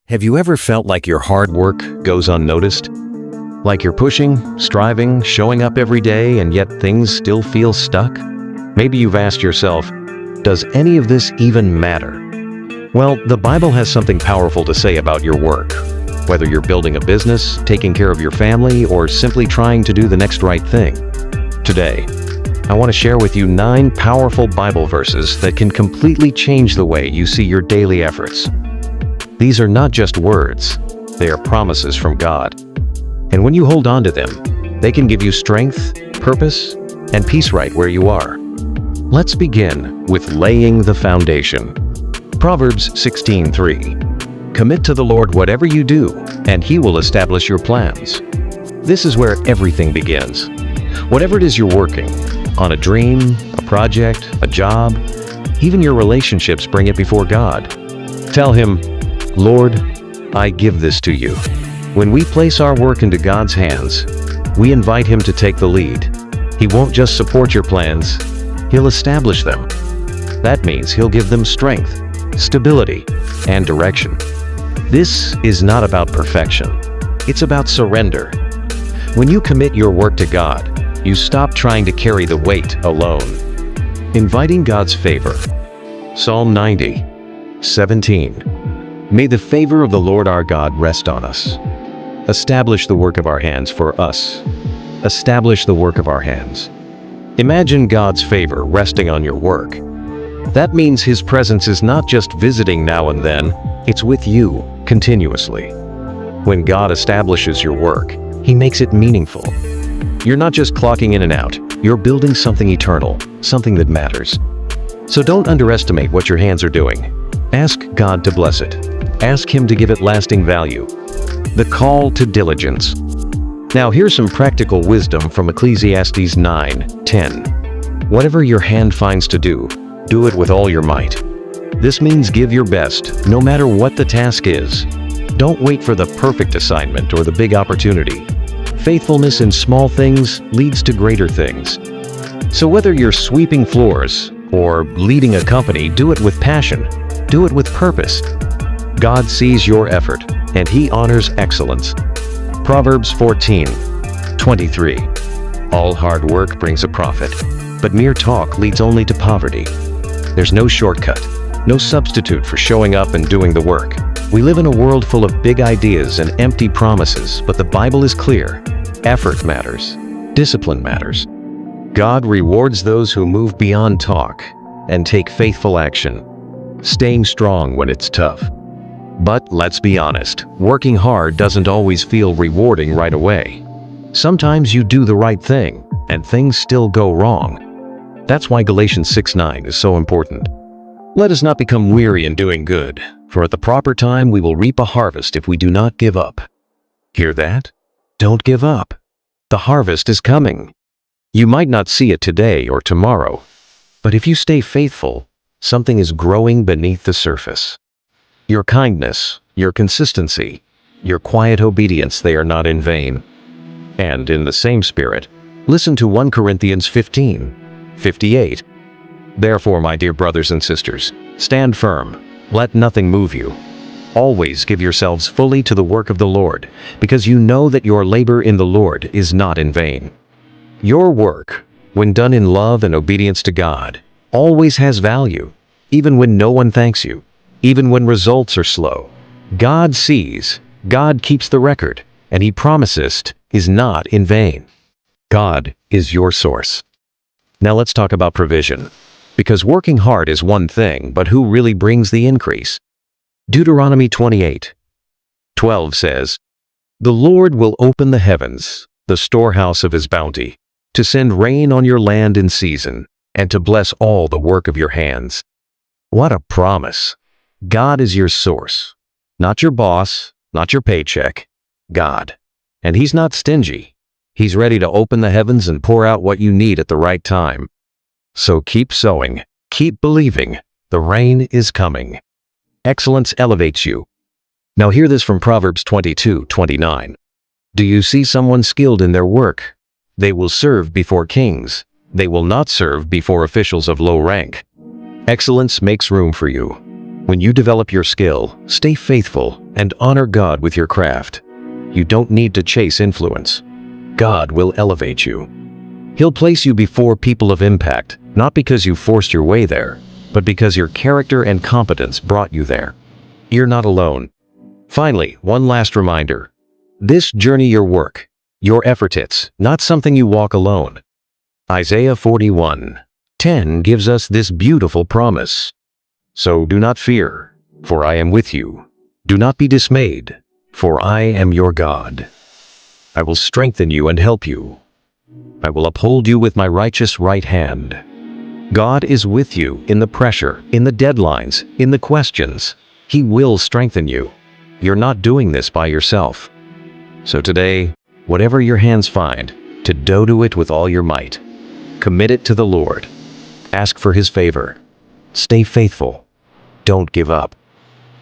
Have you ever felt like your hard work goes unnoticed? Like you're pushing, striving, showing up every day, and yet things still feel stuck? Maybe you've asked yourself, does any of this even matter? Well, the Bible has something powerful to say about your work. Whether you're building a business, taking care of your family, or simply trying to do the next right thing. Today, I want to share with you 9 powerful Bible verses that can completely change the way you see your daily efforts. These are not just words, they are promises from God. And when you hold on to them, they can give you strength, purpose, and peace right where you are. Let's begin with laying the foundation. Proverbs 16:3. Commit to the Lord whatever you do, and He will establish your plans. This is where everything begins. Whatever it is you're working, on a dream, a project, a job, even your relationships, bring it before God. Tell Him, Lord, I give this to you. When we place our work into God's hands, we invite Him to take the lead. He won't just support your plans, He'll establish them. That means He'll give them strength, stability, and direction. This is not about perfection. It's about surrender. When you commit your work to God, you stop trying to carry the weight alone. Inviting God's favor. Psalm 90:17. May the favor of the Lord our God rest on us. Establish the work of our hands for us. Establish the work of our hands. Imagine God's favor resting on your work. That means His presence is not just visiting now and then, it's with you continuously. When God establishes your work, He makes it meaningful. You're not just clocking in and out, you're building something eternal, something that matters. So don't underestimate what your hands are doing. Ask God to bless it. Ask Him to give it lasting value. The call to diligence. Now here's some practical wisdom from Ecclesiastes 9:10. Whatever your hand finds to do it with all your might. This means give your best, no matter what the task is. Don't wait for the perfect assignment or the big opportunity. Faithfulness in small things leads to greater things. So whether you're sweeping floors or leading a company, do it with passion. Do it with purpose. God sees your effort, and He honors excellence. Proverbs 14:23. All hard work brings a profit, but mere talk leads only to poverty. There's no shortcut, no substitute for showing up and doing the work. We live in a world full of big ideas and empty promises, but the Bible is clear. Effort matters. Discipline matters. God rewards those who move beyond talk and take faithful action, staying strong when it's tough. But let's be honest, working hard doesn't always feel rewarding right away. Sometimes you do the right thing, and things still go wrong. That's why Galatians 6:9 is so important. Let us not become weary in doing good, for at the proper time we will reap a harvest if we do not give up. Hear that? Don't give up. The harvest is coming. You might not see it today or tomorrow, but if you stay faithful, something is growing beneath the surface. Your kindness, your consistency, your quiet obedience, they are not in vain. And in the same spirit, listen to 1 Corinthians 15:58. Therefore, my dear brothers and sisters, stand firm, let nothing move you. Always give yourselves fully to the work of the Lord, because you know that your labor in the Lord is not in vain. Your work, when done in love and obedience to God, always has value, even when no one thanks you. Even when results are slow, God sees, God keeps the record, and He promises is not in vain. God is your source. Now let's talk about provision. Because working hard is one thing, but who really brings the increase? Deuteronomy 28:12 says, "The Lord will open the heavens, the storehouse of His bounty, to send rain on your land in season, and to bless all the work of your hands." What a promise! God is your source, not your boss, not your paycheck, God. And He's not stingy. He's ready to open the heavens and pour out what you need at the right time. So keep sowing, keep believing, the rain is coming. Excellence elevates you. Now hear this from Proverbs 22:29. Do you see someone skilled in their work? They will serve before kings. They will not serve before officials of low rank. Excellence makes room for you. When you develop your skill, stay faithful and honor God with your craft. You don't need to chase influence. God will elevate you. He'll place you before people of impact, not because you forced your way there, but because your character and competence brought you there. You're not alone. Finally, one last reminder. This journey your work, your effort it's not something you walk alone. Isaiah 41:10 gives us this beautiful promise. So do not fear, for I am with you. Do not be dismayed, for I am your God. I will strengthen you and help you. I will uphold you with my righteous right hand. God is with you in the pressure, in the deadlines, in the questions. He will strengthen you. You're not doing this by yourself. So today, whatever your hands find, do it with all your might. Commit it to the Lord. Ask for His favor. Stay faithful. Don't give up.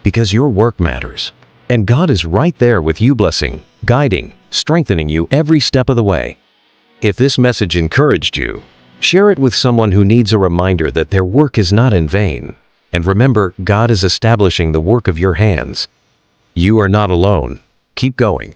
Because your work matters. And God is right there with you, blessing, guiding, strengthening you every step of the way. If this message encouraged you, share it with someone who needs a reminder that their work is not in vain. And remember, God is establishing the work of your hands. You are not alone. Keep going.